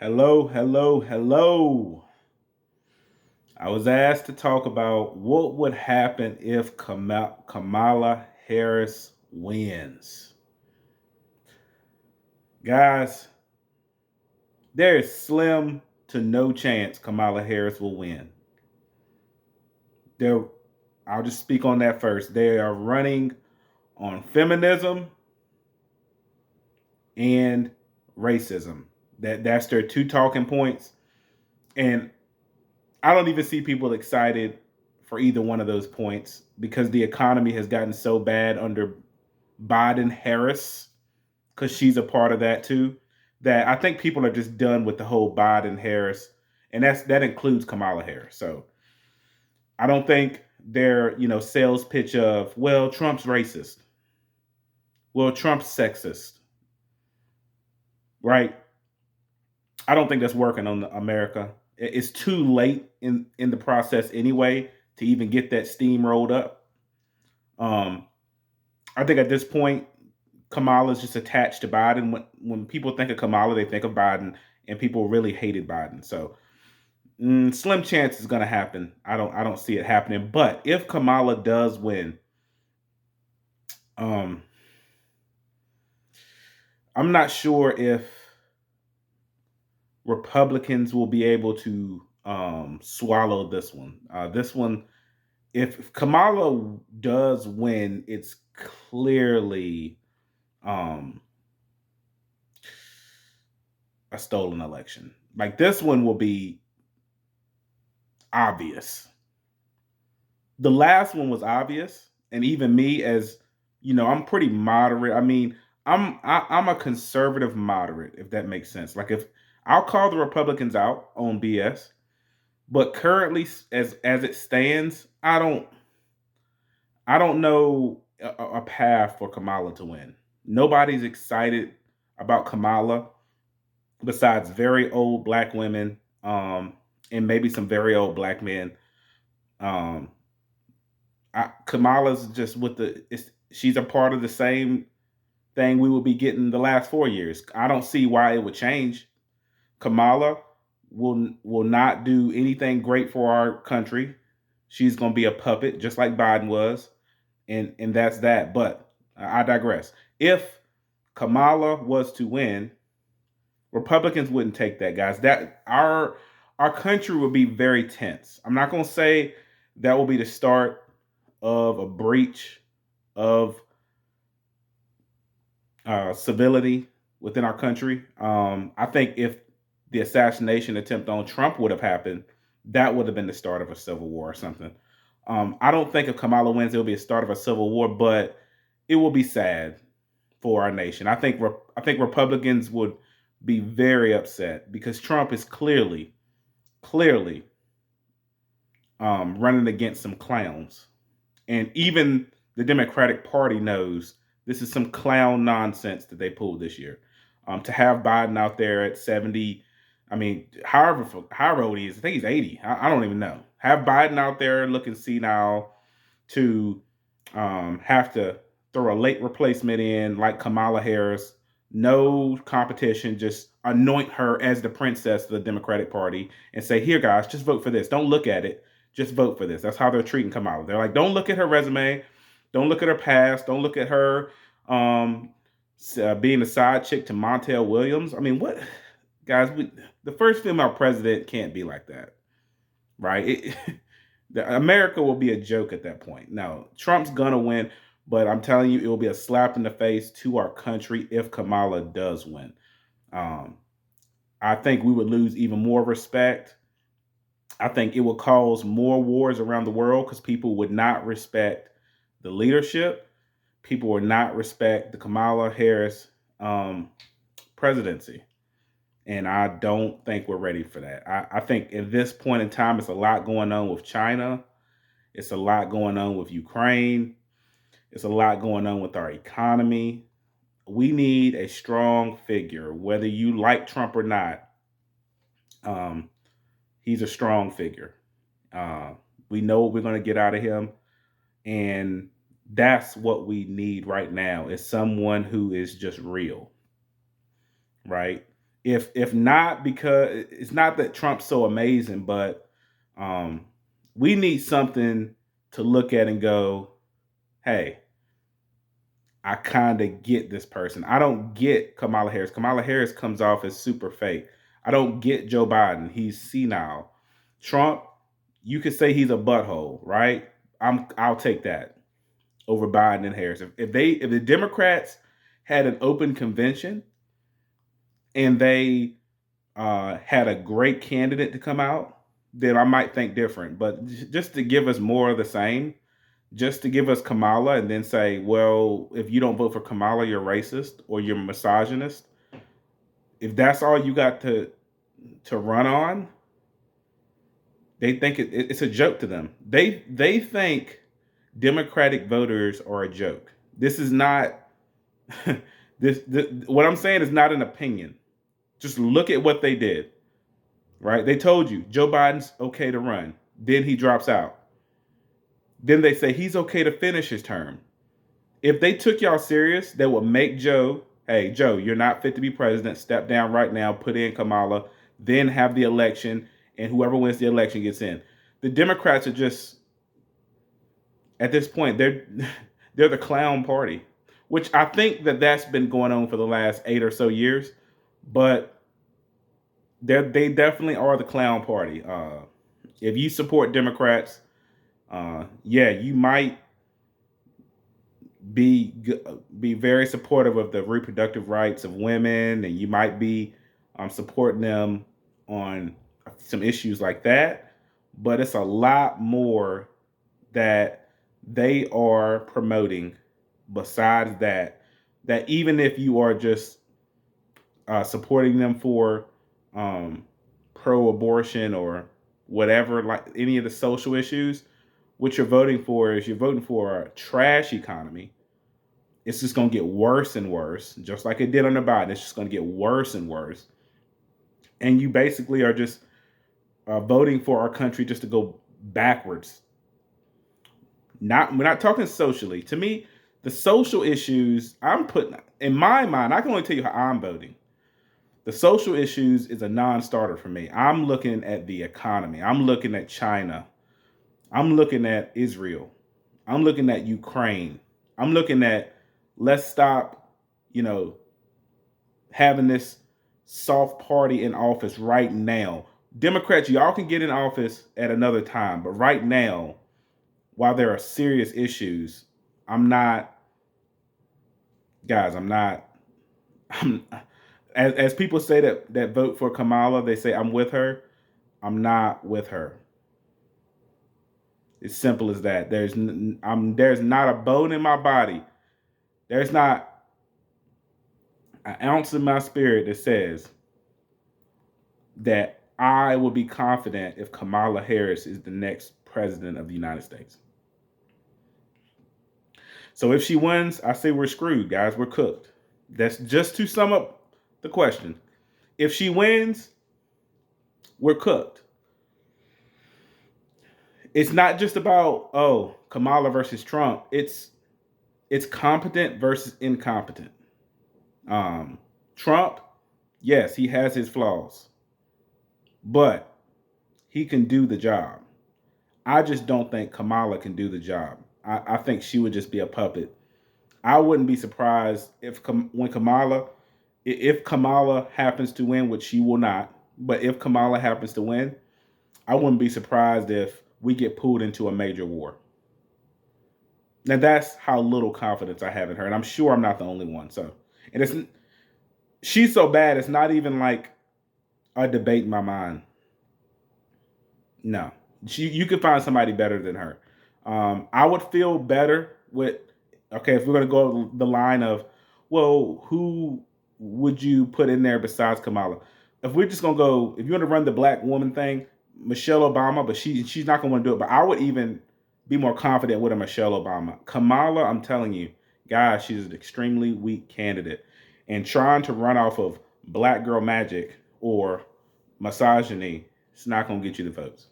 Hello, hello, hello. I was asked to talk about what would happen if Kamala Harris wins. Guys, there is slim to no chance Kamala Harris will win. There, I'll just speak on that first. They are running on feminism and racism. That's their two talking points. And I don't even see people excited for either one of those points because the economy has gotten so bad under Biden Harris, because she's a part of that too, that I think people are just done with the whole Biden Harris, and that includes Kamala Harris. So I don't think their sales pitch of, well, Trump's racist, well, Trump's sexist, right? I don't think that's working on America. It's too late in the process anyway to even get that steam rolled up. Um, I think at this point, Kamala's just attached to Biden. When people think of Kamala, they think of Biden, and people really hated Biden. So slim chance is going to happen. I don't see it happening. But if Kamala does win, um, I'm not sure if Republicans will be able to swallow this one. This one, if Kamala does win, it's clearly um, a stolen election. Like this one will be obvious. The last one was obvious, and even me, as I'm pretty moderate. I mean, I'm a conservative moderate, if that makes sense. Like if I'll call the Republicans out on BS, but currently, as it stands, I don't know a path for Kamala to win. Nobody's excited about Kamala besides very old black women, and maybe some very old black men. Um, Kamala's just she's a part of the same thing we will be getting the last 4 years. I don't see why it would change. Kamala will not do anything great for our country. She's going to be a puppet, just like Biden was, and that's that. But I digress. If Kamala was to win, Republicans wouldn't take that, guys. That our country would be very tense. I'm not going to say that will be the start of a breach of civility within our country. I think if the assassination attempt on Trump would have happened, that would have been the start of a civil war or something. I don't think if Kamala wins, it'll be a start of a civil war, but it will be sad for our nation. I think Republicans would be very upset because Trump is clearly running against some clowns. And even the Democratic Party knows this is some clown nonsense that they pulled this year. To have Biden out there at 70, I mean, however old he is, I think he's 80. I don't even know. Have Biden out there looking senile to have to throw a late replacement in like Kamala Harris, no competition, just anoint her as the princess of the Democratic Party and say, here, guys, just vote for this. Don't look at it. Just vote for this. That's how they're treating Kamala. They're like, don't look at her resume. Don't look at her past. Don't look at her um, being a side chick to Montel Williams. I mean, what, guys? The first female president can't be like that, right? America will be a joke at that point. No, Trump's gonna win, but I'm telling you, it will be a slap in the face to our country if Kamala does win. Um, I think we would lose even more respect. I think it would cause more wars around the world because people would not respect the leadership. People would not respect the Kamala Harris presidency. And I don't think we're ready for that. I think at this point in time, it's a lot going on with China. It's a lot going on with Ukraine. It's a lot going on with our economy. We need a strong figure, whether you like Trump or not. Um, he's a strong figure. Uh, we know what we're going to get out of him, and that's what we need right now is someone who is just real, right? If not, because it's not that Trump's so amazing, but um, we need something to look at and go, hey, I kind of get this person. I don't get Kamala Harris. Kamala Harris comes off as super fake. I don't get Joe Biden. He's senile. Trump, you could say he's a butthole, right? I'll take that over Biden and Harris. If the Democrats had an open convention and they had a great candidate to come out, then I might think different. But just to give us more of the same, just to give us Kamala and then say, well, if you don't vote for Kamala, you're racist or you're misogynist. If that's all you got to run on, they think it's a joke to them. They think Democratic voters are a joke. This is not this what I'm saying is not an opinion. Just look at what they did. Right? They told you Joe Biden's okay to run. Then he drops out. Then they say he's okay to finish his term. If they took y'all serious, they would make Joe, hey, Joe, you're not fit to be president. Step down right now, put in Kamala, then have the election, and whoever wins the election gets in. The Democrats are just, at this point, they're the clown party, which I think that's been going on for the last 8 or so years, but they definitely are the clown party. If you support Democrats, yeah, you might be very supportive of the reproductive rights of women, and you might be supporting them on some issues like that. But it's a lot more that they are promoting besides that. That even if you are just supporting them for pro-abortion or whatever, like any of the social issues, what you're voting for is you're voting for a trash economy. It's just going to get worse and worse, just like it did under Biden. It's just going to get worse and worse. And you basically are just voting for our country just to go backwards. We're not talking socially. To me, the social issues I'm putting in my mind, I can only tell you how I'm voting. The social issues is a non-starter for me. I'm looking at the economy. I'm looking at China. I'm looking at Israel. I'm looking at Ukraine. I'm looking at let's stop, having this soft party in office right now. Democrats, y'all can get in office at another time, but right now, while there are serious issues, I'm not, guys, I'm not, I'm, as people say that vote for Kamala, they say I'm with her. I'm not with her. It's simple as that. There's not a bone in my body. There's not an ounce in my spirit that says that I will be confident if Kamala Harris is the next president of the United States. So if she wins, I say we're screwed, guys. We're cooked. That's just to sum up the question. If she wins, we're cooked. It's not just about, Kamala versus Trump. It's competent versus incompetent. Trump, yes, he has his flaws, but he can do the job. I just don't think Kamala can do the job. I think she would just be a puppet. I wouldn't be surprised if Kamala happens to win, which she will not, but if Kamala happens to win, I wouldn't be surprised if we get pulled into a major war. Now that's how little confidence I have in her, and I'm sure I'm not the only one. So, and she's so bad, it's not even like a debate in my mind. No, you could find somebody better than her. I would feel better with, okay, if we're going to go the line of, well, who would you put in there besides Kamala? If we're just going to go, if you want to run the black woman thing, Michelle Obama, but she's not going to want to do it. But I would even be more confident with a Michelle Obama. Kamala, I'm telling you, guys, she's an extremely weak candidate. And trying to run off of black girl magic or misogyny, it's not going to get you the votes.